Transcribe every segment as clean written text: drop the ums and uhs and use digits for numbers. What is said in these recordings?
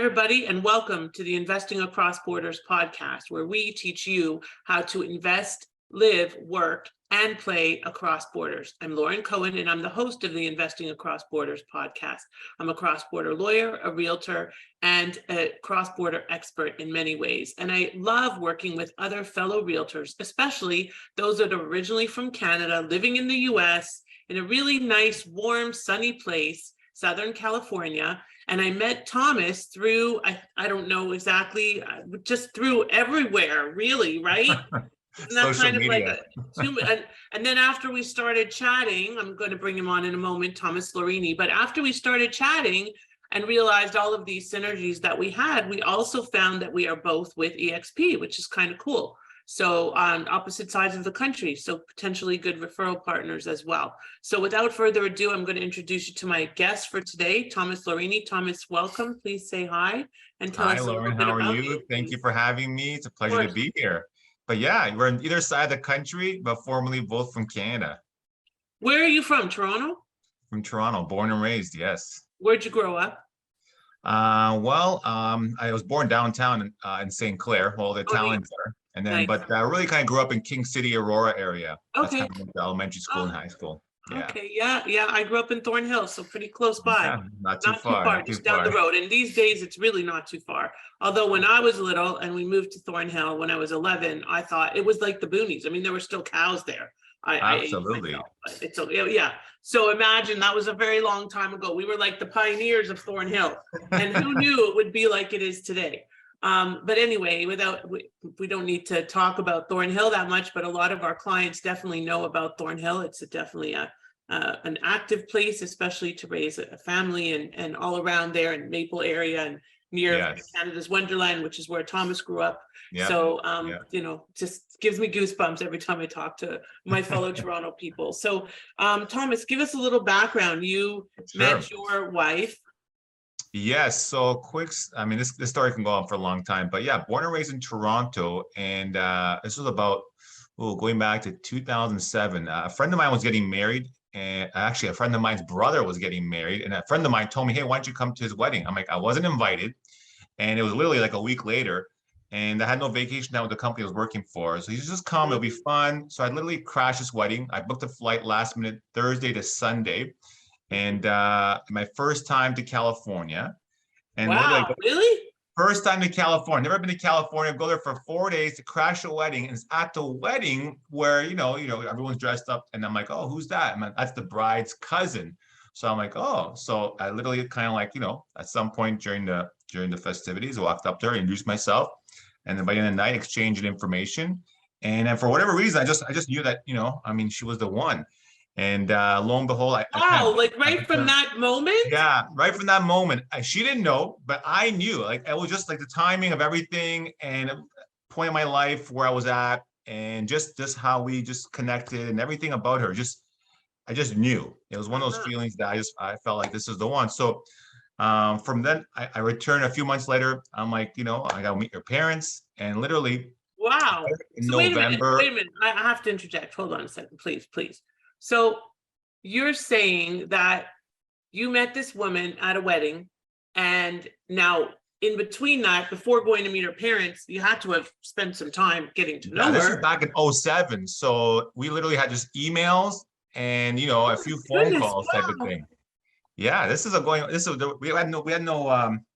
everybody, and welcome to the Investing Across Borders podcast, where we teach you how to invest, live, work, and play across borders. I'm Lauren Cohen, and I'm the host of the Investing Across Borders podcast. I'm a cross-border lawyer, a realtor, and a cross-border expert in many ways. And I love working with other fellow realtors, especially those that are originally from Canada, living in the US, in a really nice, warm, sunny place, Southern California. And I met Thomas through, I don't know exactly, just through everywhere, really, right? Isn't that Social kind of media. and then after we started chatting, I'm going to bring him on in a moment, Thomas Lorini, but after we started chatting and realized all of these synergies that we had, we also found that we are both with EXP, which is kind of cool. So on opposite sides of the country, so potentially good referral partners as well. So without further ado, I'm going to introduce you to my guest for today, Thomas Lorini. Thomas, welcome. Please say hi and tell us a little Lauren. bit How are about you? Thank you for having me. It's a Of pleasure to course. be here. But yeah, we're on either side of the country, but formerly both from Canada. Where are you from? Toronto? From Toronto, born and raised, yes. Where'd you grow up? I was born downtown in St. Clair, well, the Italians are. And then, Nice. but I really kind of grew up in King City, Aurora area. That's Okay. kind of the elementary school and high school. Yeah. Okay, yeah. I grew up in Thornhill, so pretty close by. Yeah, not too far, Just down the road. And these days, it's really not too far. Although when I was little and we moved to Thornhill when I was 11, I thought it was like the boonies. I mean, there were still cows there. Absolutely. I ate myself, but it's yeah. So imagine that was a very long time ago. We were like the pioneers of Thornhill, and who knew it would be like it is today. But anyway, we don't need to talk about Thornhill that much, but a lot of our clients definitely know about Thornhill. It's definitely an active place, especially to raise a family and all around there in Maple area and near Canada's Wonderland, which is where Thomas grew up. Yep. So, just gives me goosebumps every time I talk to my fellow Toronto people. So, Thomas, give us a little background. You met your wife. Yes. So this story can go on for a long time, but yeah, born and raised in Toronto. And this was about, going back to 2007. A friend of mine was getting married, and actually a friend of mine's brother was getting married. And a friend of mine told me, hey, why don't you come to his wedding? I'm like, I wasn't invited. And it was literally like a week later. And I had no vacation time with the company I was working for. So he's just come, it'll be fun. So I literally crashed this wedding. I booked a flight last minute, Thursday to Sunday. And my first time to California. And wow, really? First time to California. Never been to California. Go there for 4 days to crash a wedding. And it's at the wedding where, everyone's dressed up. And I'm like, oh, who's that? That's the bride's cousin. So I'm like, oh. So I literally kind of like, at some point during the festivities, I walked up there, introduced myself. And then by the end of the night, exchanged information. And then for whatever reason, I just knew that, she was the one. And lo and behold, right from that moment? Yeah, right from that moment. She didn't know, but I knew. Like, it was just like the timing of everything and point in my life where I was at, and just how we just connected and everything about her. I just knew. It was one of those feelings that I felt like this is the one. So from then, I returned a few months later. I'm like, I got to meet your parents, and literally. Wow. In November. Wait a minute. I have to interject. Hold on a second, please. So you're saying that you met this woman at a wedding, and now in between that, before going to meet her parents, you had to have spent some time getting to know her. This is back in 2007. So we literally had just emails and, a few phone calls type of thing. Yeah, we had no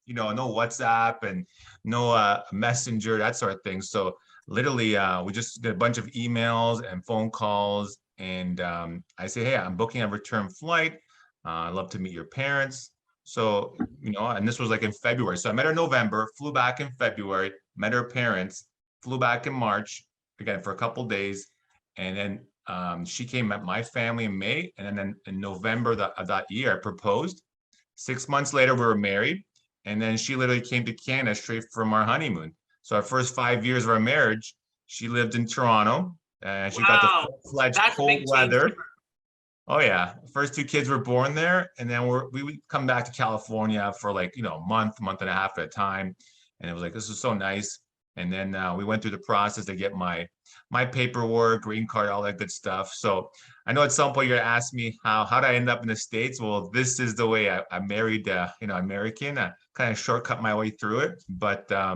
no WhatsApp and no Messenger, that sort of thing. So literally we just did a bunch of emails and phone calls. And I say, hey, I'm booking a return flight. I'd love to meet your parents. So, and this was like in February. So I met her in November, flew back in February, met her parents, flew back in March, again, for a couple of days. And then she came, met my family in May. And then in November of that year, I proposed. 6 months later, we were married. And then she literally came to Canada straight from our honeymoon. So our first 5 years of our marriage, she lived in Toronto. And she got the full-fledged cold weather. Oh yeah, first 2 kids were born there, and then we would come back to California for like a month and a half at a time, and it was like, this is so nice. And then we went through the process to get my paperwork, green card, all that good stuff. So I know at some point you're gonna ask me how did I end up in the States? Well, this is the way I married American. I kind of shortcut my way through it. But I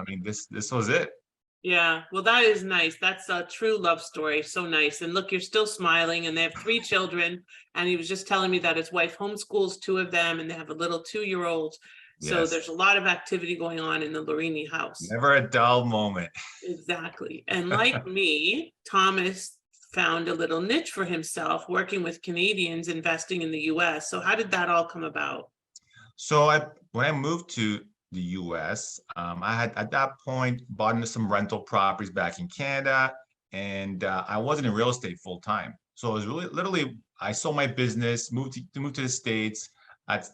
mean this was it. Yeah, well, that is nice. That's a true love story. So nice. And look, you're still smiling, and they have 3 children. And he was just telling me that his wife homeschools 2 of them, and they have a little 2-year-old. So Yes. there's a lot of activity going on in the Lorini house. Never a dull moment. Exactly. And like me, Thomas found a little niche for himself working with Canadians investing in the US. So how did that all come about? So when I moved to the US, I had at that point bought into some rental properties back in Canada, and I wasn't in real estate full time. So it was really literally I sold my business, moved to the States.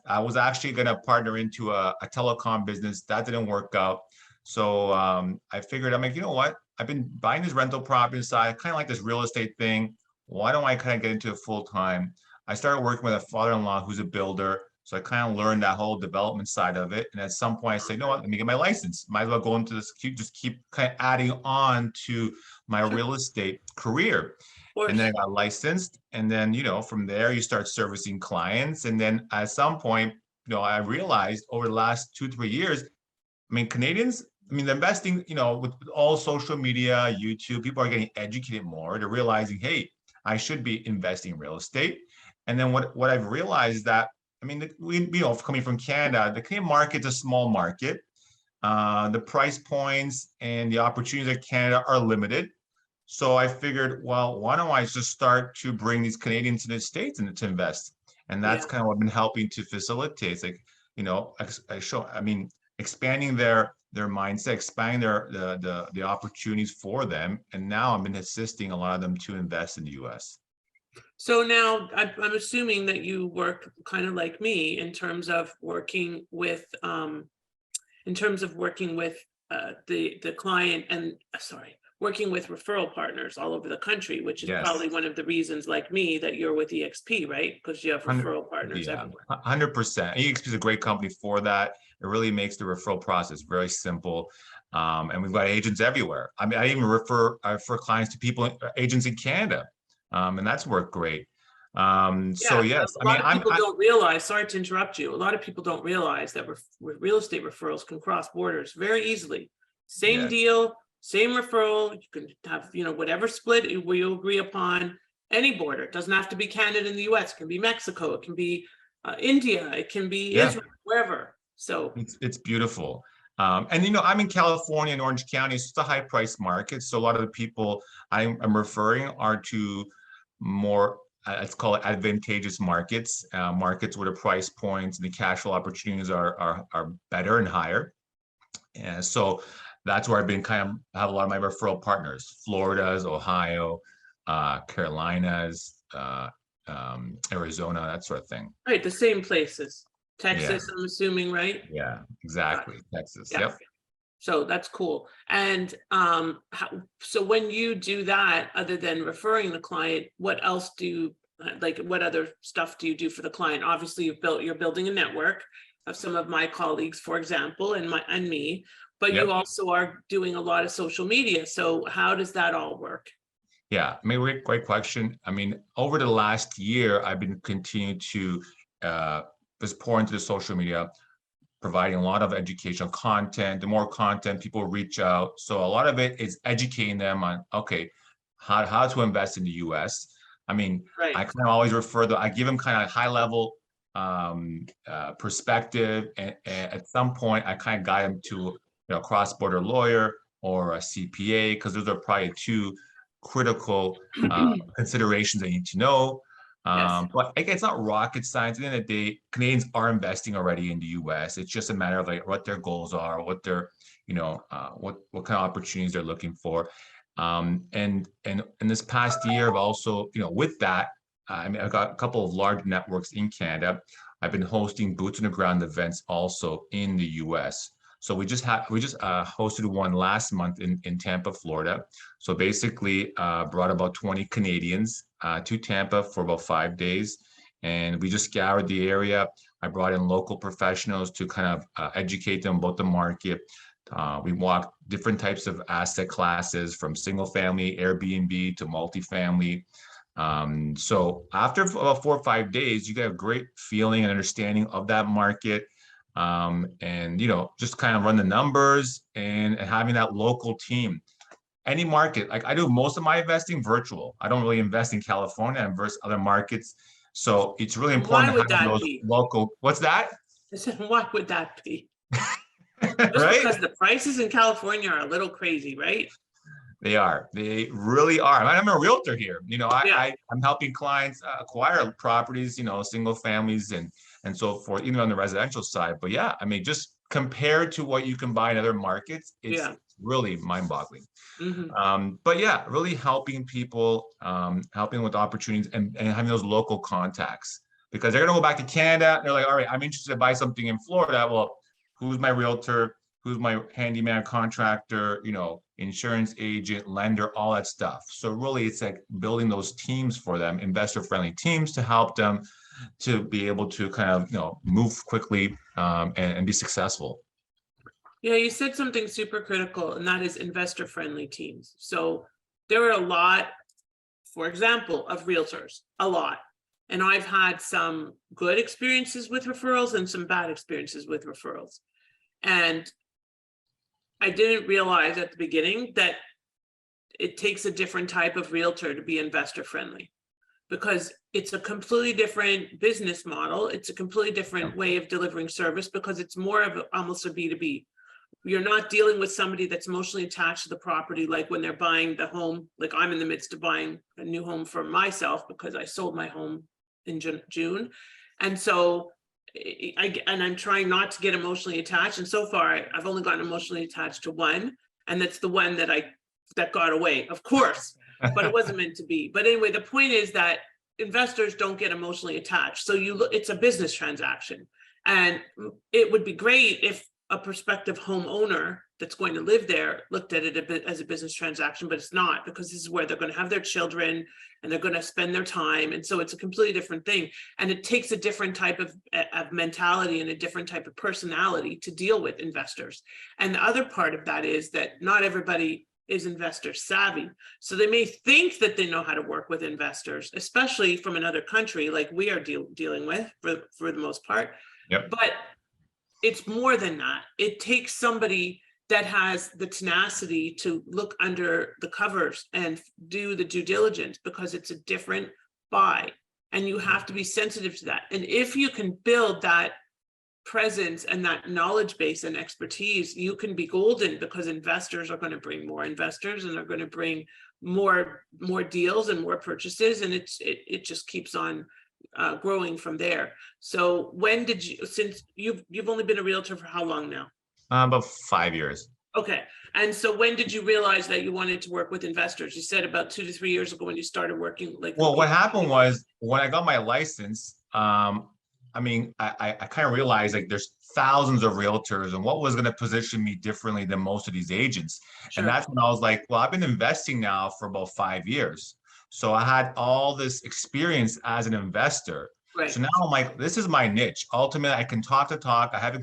I was actually going to partner into a telecom business that didn't work out. So I figured I'm like, you know what? I've been buying this rental property side, kind of like this real estate thing. Why don't I kind of get into it full time? I started working with a father-in-law who's a builder. So I kind of learned that whole development side of it. And at some point I say, you know what, let me get my license. Might as well go into this, just keep kind of adding on to my Sure. real estate career. Of And then I course. got licensed. And then, from there you start servicing clients. And then at some point, I realized over the last 2, 3 years, I mean, Canadians, I mean, they're investing, with all social media, YouTube, people are getting educated more. They're realizing, hey, I should be investing in real estate. And then what I've realized is that, I mean, coming from Canada, the Canadian market's a small market. The price points and the opportunities in Canada are limited. So I figured, well, why don't I just start to bring these Canadians to the States and to invest? And that's Yeah. kind of what I've been helping to facilitate. It's like, I mean, expanding their mindset, expanding the opportunities for them. And now I've been assisting a lot of them to invest in the US. So now I'm assuming that you work kind of like me in terms of working with the client and working with referral partners all over the country, which is Yes. probably one of the reasons, like me, that you're with EXP, right? Because you have 100, referral partners yeah, everywhere. 100%. EXP is a great company for that. It really makes the referral process very simple. And we've got agents everywhere. I mean, I even I refer clients to agents in Canada. And that's worked great. So Yeah, yes, a I mean, lot of people don't realize, sorry to interrupt you, a lot of people don't realize that real estate referrals can cross borders very easily. Same yes, deal, same referral, you can have, whatever split you agree upon, any border. It doesn't have to be Canada and the US, it can be Mexico, it can be India, it can be yeah, Israel, wherever. So, it's beautiful. And I'm in California in Orange County. It's a high price market. So a lot of the people I'm referring are to more, let's call it advantageous markets, markets where the price points and the cash flow opportunities are better and higher. And so that's where I've been have a lot of my referral partners: Florida's, Ohio, Carolinas, Arizona, that sort of thing. right, the same places. Yeah, Texas, I'm assuming, right? yeah, Got exactly. it. Texas. Yeah. Yep. So that's cool. And so when you do that, other than referring the client, what else what other stuff do you do for the client? Obviously, you're building a network of some of my colleagues, for example, and me, but you Yep. also are doing a lot of social media. So how does that all work? Yeah, I mean, great question. I mean, over the last year, I've been continuing to just pour into the social media, providing a lot of educational content. The more content, people reach out. So a lot of it is educating them on, okay, how to invest in the US. I mean, Right. I kind of always I give them kind of high level perspective. And at some point, I kind of guide them to, cross-border lawyer or a CPA, because those are probably 2 critical considerations they need to know. Yes. But again, it's not rocket science. At the end of the day, Canadians are investing already in the US. It's just a matter of like what their goals are, what their, what kind of opportunities they're looking for. And in this past year, I've also, with that, I mean, I've got a couple of large networks in Canada. I've been hosting boots on the ground events also in the US. So we just hosted one last month in Tampa, Florida. So basically, brought about 20 Canadians to Tampa for about 5 days, and we just scoured the area. I brought in local professionals to kind of educate them about the market, We walk different types of asset classes from single family, Airbnb to multifamily. So after about 4 or 5 days, you get a great feeling and understanding of that market. And just kind of run the numbers and having that local team. Any market, like I do most of my investing virtual. I don't really invest in California, I invest other markets. So it's really And why important to would have that those be? local, what's that? I said, why would that be? Just Right? because the prices in California are a little crazy, right? They are. They really are. I'm a realtor here. Yeah. I'm helping clients acquire properties, single families and so forth, even on the residential side. But yeah, I mean, just compared to what you can buy in other markets, it's Yeah. really mind-boggling. Hmm. But yeah, really helping people, helping with opportunities and having those local contacts because they're gonna go back to Canada. They're like, all right, I'm interested to buy something in Florida. Well, who's my realtor? Who's my handyman contractor? Insurance agent, lender, all that stuff. So really, it's like building those teams for them, investor-friendly teams to help them to be able to kind of move quickly and be successful. Yeah, you said something super critical, and that is investor-friendly teams. So there are a lot, for example, of realtors, a lot. And I've had some good experiences with referrals and some bad experiences with referrals. And I didn't realize at the beginning that it takes a different type of realtor to be investor friendly because it's a completely different business model. It's a completely different way of delivering service because it's more of almost a B2B. You're not dealing with somebody that's emotionally attached to the property, like when they're buying the home. Like I'm in the midst of buying a new home for myself because I sold my home in June. And so I'm trying not to get emotionally attached. And so far I've only gotten emotionally attached to one. And that's the one that got away, of course, but it wasn't meant to be. But anyway, the point is that investors don't get emotionally attached. So it's a business transaction. And it would be great if a prospective homeowner that's going to live there looked at it as a business transaction, but it's not, because this is where they're going to have their children and they're going to spend their time. And so it's a completely different thing. And it takes a different type of mentality and a different type of personality to deal with investors. And the other part of that is that not everybody is investor savvy. So they may think that they know how to work with investors, especially from another country like we are dealing with for the most part. Yep. But it's more than that. It takes somebody that has the tenacity to look under the covers and do the due diligence, because it's a different buy and you have to be sensitive to that. And if you can build that presence and that knowledge base and expertise, you can be golden, because investors are going to bring more investors and they're going to bring more deals and more purchases, and it just keeps on growing from there. So when did you, since you've only been a realtor for how long now? About 5 years. Okay. And so when did you realize that you wanted to work with investors? You said about 2 to 3 years ago when you started working like. Well, what happened was when I got my license, I mean, I kind of realized like there's thousands of realtors and what was going to position me differently than most of these agents. And Sure. that's when I was like, well, I've been investing now for about 5 years. So I had all this experience as an investor. Right. So now I'm like, this is my niche. Ultimately, I can talk the talk. I have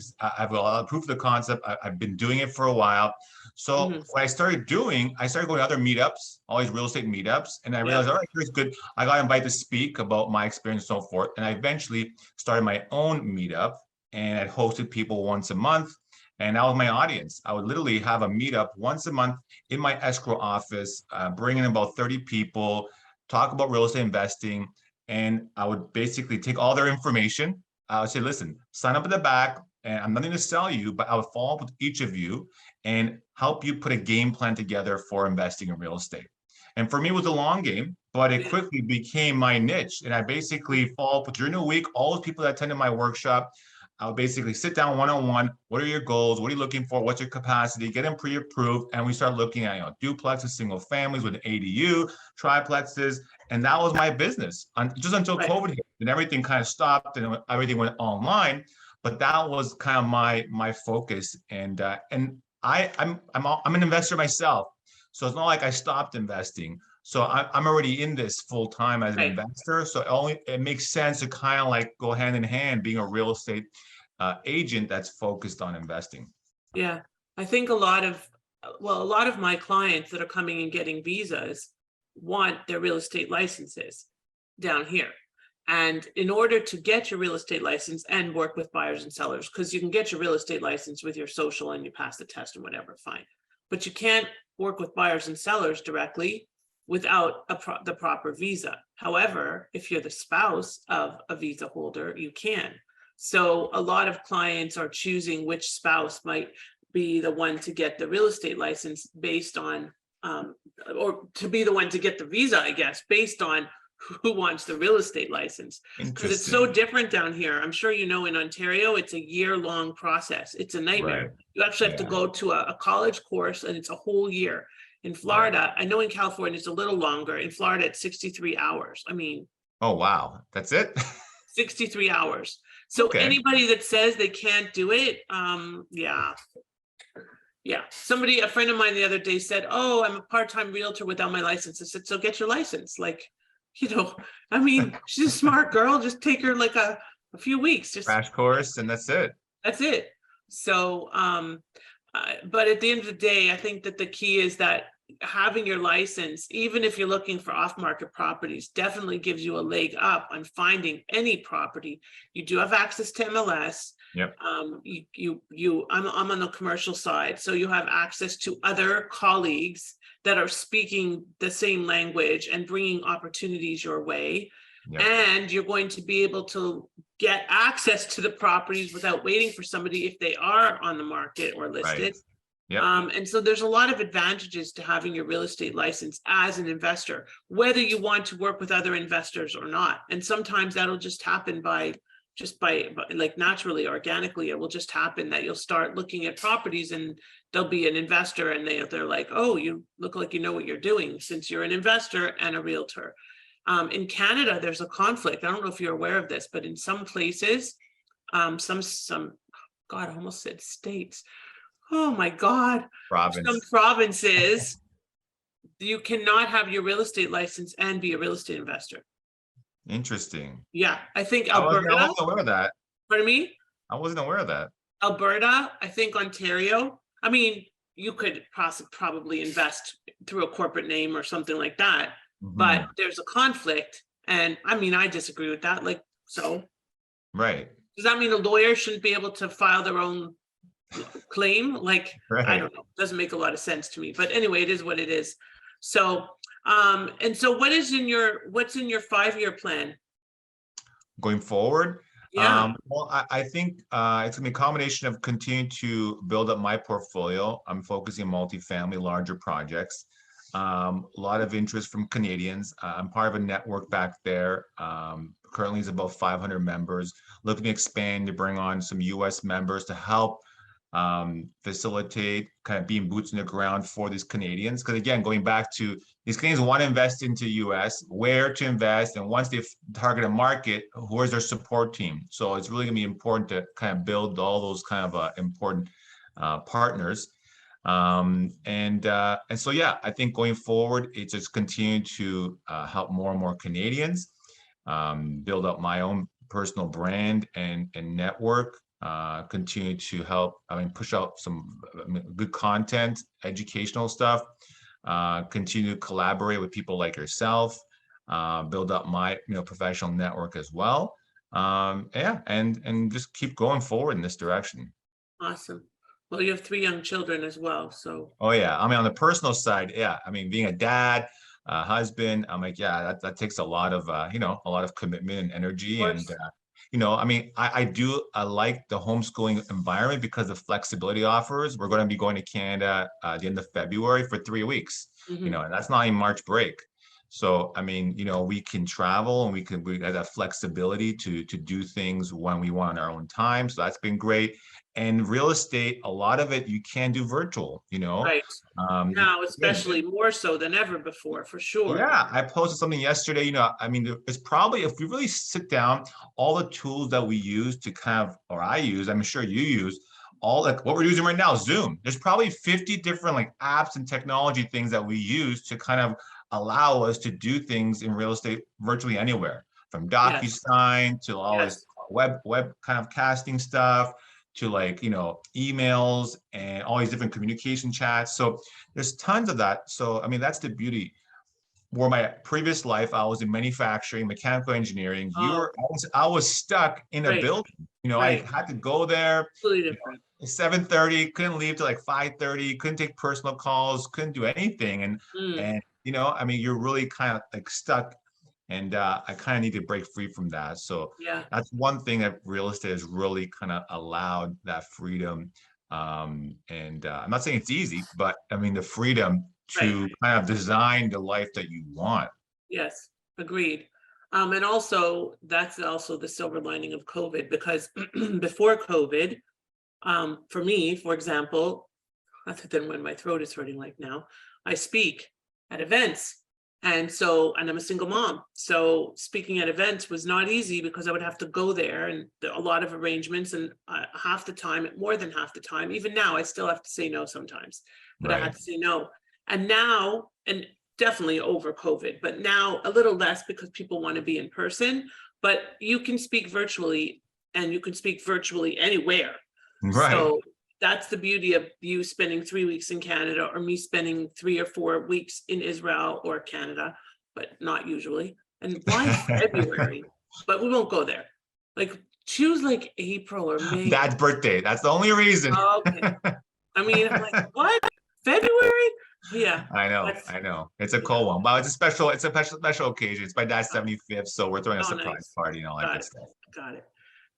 a lot of proof of the concept. I've been doing it for a while. So what I started doing, I started going to other meetups, all these real estate meetups, and I realized, all right, here's good. I got invited to speak about my experience and so forth. And I eventually started my own meetup, and I hosted people once a month. And that was my audience. I would literally have a meetup once a month in my escrow office, bring in about 30 people, talk about real estate investing. And I would basically take all their information. I would say, listen, sign up at the back, and I'm nothing to sell you, but I would follow up with each of you and help you put a game plan together for investing in real estate. And for me, it was a long game, but it quickly became my niche. And I basically follow up with, during the week, all the people that attended my workshop, I'll basically sit down one-on-one. What are your goals? What are you looking for? What's your capacity? Get them pre-approved. And we start looking at, duplexes, single families with an ADU, triplexes. And that was my business just until COVID hit, and everything kind of stopped and everything went online. But that was kind of my focus. And I'm an investor myself. So it's not like I stopped investing. So I'm already in this full time as an investor. So it makes sense to kind of like go hand in hand, being a real estate agent that's focused on investing. Yeah. I think a lot of, well, a lot of my clients that are coming and getting visas want their real estate licenses down here. And in order to get your real estate license and work with buyers and sellers, because you can get your real estate license with your social and you pass the test and whatever, fine. But you can't work with buyers and sellers directly without the proper visa. However, if you're the spouse of a visa holder, you can. So a lot of clients are choosing which spouse might be the one to get the real estate license based on, or to be the one to get the visa, I guess, based on who wants the real estate license. Because it's so Interesting. different down here. I'm sure you know in Ontario, it's a year-long process. It's a nightmare. Right. You actually have to Yeah. go to a college course and it's a whole year. In Right. Florida, I know in California it's a little longer. In Florida, it's 63 hours. I mean, Oh, wow. That's it? 63 hours. So Okay. anybody that says they can't do it, yeah. Yeah, a friend of mine the other day said, oh, I'm a part-time realtor without my license. I said, so get your license. Like, I mean, she's a smart girl. Just take her like a few weeks. Just Crash course and that's it. that's it. So, but at the end of the day, I think that the key is that having your license, even if you're looking for off-market properties, definitely gives you a leg up on finding any property. You do have access to MLS. Yep. I'm on the commercial side, so you have access to other colleagues that are speaking the same language and bringing opportunities your way. Yep. And you're going to be able to get access to the properties without waiting for somebody if they are on the market or listed. Right. Yep. And so there's a lot of advantages to having your real estate license as an investor, whether you want to work with other investors or not. And sometimes that'll just happen by like naturally, organically. It will just happen that you'll start looking at properties and there'll be an investor and they're like, oh, you look like you know what you're doing since you're an investor and a realtor. In Canada, there's a conflict. I don't know if you're aware of this, but in some places, some God, I almost said states. Oh my God. Province. Some provinces, you cannot have your real estate license and be a real estate investor. Interesting. Yeah, I think I wasn't Alberta, aware of that. pardon me? I wasn't aware of that. Alberta, I think Ontario. I mean, you could probably invest through a corporate name or something like that, but there's a conflict. And I mean, I disagree with that. Like, so. Right. Does that mean a lawyer shouldn't be able to file their own claim? Like, Right. I don't know. Doesn't make a lot of sense to me. But anyway, it is what it is. So, and so what's in your 5-year plan? Going forward? Yeah. Well, I think it's gonna be a combination of continuing to build up my portfolio. I'm focusing on multifamily, larger projects. A lot of interest from Canadians. I'm part of a network back there. Currently is about 500 members, looking to expand to bring on some US members to help facilitate kind of being boots in the ground for these Canadians. Because again, going back to these Canadians want to invest into US, where to invest, and once they've targeted a market, who is their support team? So it's really gonna be important to kind of build all those kind of important partners. And so yeah, I think going forward, it's just continue to help more and more Canadians build up my own personal brand and network. Continue to help, push out some good content, educational stuff, continue to collaborate with people like yourself, build up my, professional network as well. Yeah, and just keep going forward in this direction. Awesome. Well, you have 3 young children as well, so. Oh yeah, on the personal side, yeah, being a dad, husband, I'm like, yeah, that takes a lot of, a lot of commitment and energy. And I like the homeschooling environment because of flexibility offers. We're going to be going to Canada at the end of February for 3 weeks, and that's not even March break. So, we can travel and we have that flexibility to do things when we want on our own time. So that's been great. And real estate, a lot of it you can do virtual, Right. Now, especially more so than ever before, for sure. Yeah, I posted something yesterday. It's probably, if we really sit down, all the tools that we use to or I use, I'm sure you use, all like what we're using right now, Zoom. There's probably 50 different like apps and technology things that we use to kind of allow us to do things in real estate virtually anywhere, from DocuSign to all this web kind of casting stuff, to like, emails and all these different communication chats. So there's tons of that. So, I mean, that's the beauty. Where my previous life, I was in manufacturing, mechanical engineering. Oh, I was stuck in a right, building. I right. had to go there, Completely different. 7:30, couldn't leave till like 5:30, couldn't take personal calls, couldn't do anything. Mm, I mean, you're really kind of like stuck. And I kind of need to break free from that. So yeah, that's one thing that real estate has really kind of allowed that freedom. And I'm not saying it's easy, but I mean, the freedom right. to kind of design the life that you want. Yes, agreed. And also that's also the silver lining of COVID, because before COVID, for me, for example, other than when my throat is hurting like now, I speak at events. And I'm a single mom. So speaking at events was not easy because I would have to go there, and a lot of arrangements, and half the time, more than half the time, even now, I still have to say no sometimes, but I Right. had to say no. And now, and definitely over COVID, but now a little less because people want to be in person, but you can speak virtually, and you can speak virtually anywhere. Right. So that's the beauty of you spending 3 weeks in Canada, or me spending 3 or 4 weeks in Israel or Canada, but not usually. And why February? But we won't go there. Like, choose like April or May. Dad's birthday. That's the only reason. Okay. I mean, I'm like, what? February? Yeah, I know, that's, I know. It's a yeah. cool one, but it's a special occasion. It's my dad's 75th, so we're throwing a Oh, surprise nice. party and all that Got good it. stuff. Got it.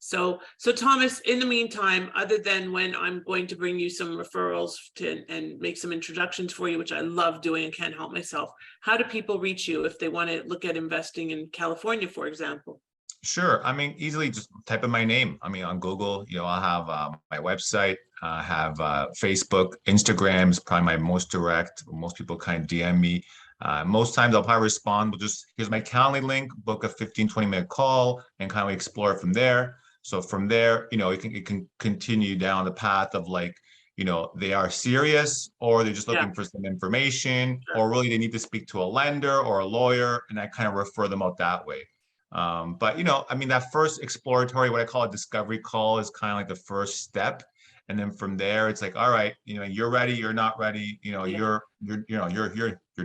So Thomas, in the meantime, other than when I'm going to bring you some referrals and make some introductions for you, which I love doing and can't help myself, how do people reach you if they want to look at investing in California, for example? Sure. I mean, easily just type in my name. I mean, on Google, I'll have my website, have Facebook, Instagram is probably my most direct. Most people kind of DM me. Most times I'll probably respond with just, here's my Calendly link, book a 15, 20-minute call and kind of explore from there. So from there, it can continue down the path of like, they are serious, or they're just Yeah, looking for some information, sure. or really they need to speak to a lender or a lawyer, and I kind of refer them out that way. But I mean, that first exploratory, what I call a discovery call, is kind of like the first step. And then from there, it's like, all right, you're ready, you're not ready, Yeah, you're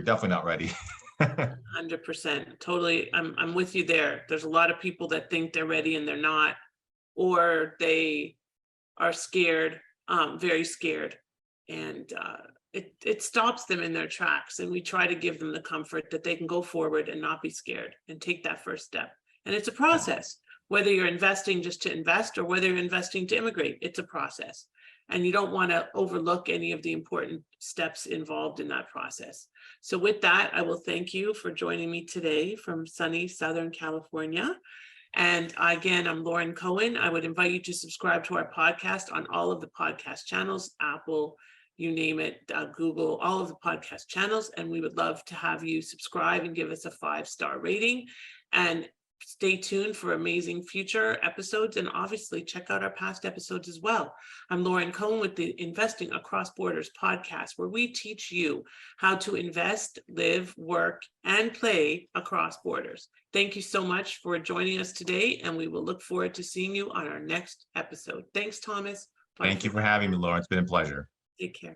definitely not ready. 100%. Totally. I'm with you there. There's a lot of people that think they're ready and they're not, or they are scared, very scared. And it stops them in their tracks. And we try to give them the comfort that they can go forward and not be scared and take that first step. And it's a process, whether you're investing just to invest or whether you're investing to immigrate, it's a process. And you don't want to overlook any of the important steps involved in that process. So with that, I will thank you for joining me today from sunny Southern California. And again, I'm Lauren Cohen. I would invite you to subscribe to our podcast on all of the podcast channels, Apple, you name it, Google, all of the podcast channels. And we would love to have you subscribe and give us a 5-star rating. And stay tuned for amazing future episodes, and obviously check out our past episodes as well. I'm Lauren Cohen with the Investing Across Borders podcast, where we teach you how to invest, live, work, and play across borders. Thank you so much for joining us today, and we will look forward to seeing you on our next episode. Thanks, Thomas. Bye Thank for you for now. having me, Laura. It's been a pleasure. Take care.